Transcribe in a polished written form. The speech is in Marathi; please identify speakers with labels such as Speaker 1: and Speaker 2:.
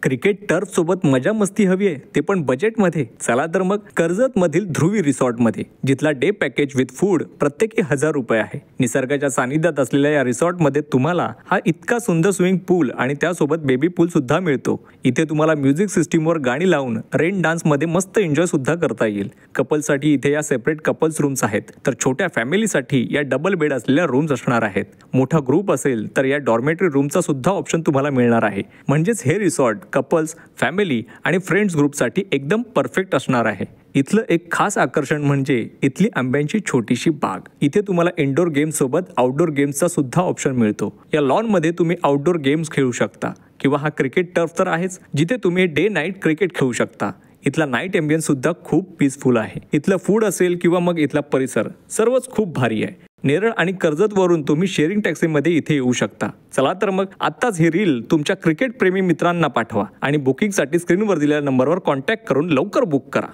Speaker 1: क्रिकेट टर्फ सोबत मजा मस्ती हवी आहे ते पण बजेटमध्ये? चला तर मग कर्जत मधील ध्रुवी रिसॉर्टमध्ये, जिथला डे पॅकेज विथ फूड प्रत्येकी ₹1000 आहे. निसर्गाच्या सानिध्यात असलेल्या या रिसॉर्टमध्ये तुम्हाला हा इतका सुंदर स्विमिंग पूल आणि त्यासोबत बेबी पूल सुद्धा मिळतो. इथे तुम्हाला म्युझिक सिस्टीमवर गाणी लावून रेन डान्स मध्ये मस्त एन्जॉय सुद्धा करता येईल. कपलसाठी इथे या सेपरेट कपल्स रूम्स आहेत, तर छोट्या फॅमिलीसाठी या डबल बेड असलेल्या रूम्स असणार आहेत. मोठा ग्रुप असेल तर या डॉर्मेटरी रूमचा सुद्धा ऑप्शन तुम्हाला मिळणार आहे. म्हणजेच हे रिसॉर्ट कपल्स, फॅमिली आणि फ्रेंड्स ग्रुपसाठी एकदम परफेक्ट असणार आहे. इथलं एक खास आकर्षण म्हणजे इथली आंब्यांची छोटीशी बाग. इथे तुम्हाला इंडोर गेम्स सोबत आउटडोर गेम्सचा सुद्धा ऑप्शन मिळतो. या लॉन मध्ये तुम्ही आउटडोर गेम्स खेळू शकता किंवा हा क्रिकेट टर्फ तर आहेच, जिथे तुम्ही डे नाईट क्रिकेट खेळू शकता. इथला नाईट एम्बियन्स सुद्धा खूप पीसफुल आहे. इथलं फूड असेल किंवा मग इथला परिसर सर्वच खूप भारी आहे. नेरळ आणि कर्जत वरून तुम्ही शेअरिंग टॅक्सीमध्ये इथे येऊ शकता. चला तर मग आत्ताच ही रील तुमच्या क्रिकेट प्रेमी मित्रांना पाठवा आणि बुकिंगसाठी स्क्रीनवर दिलेल्या नंबरवर कॉन्टॅक्ट करून लवकर बुक करा.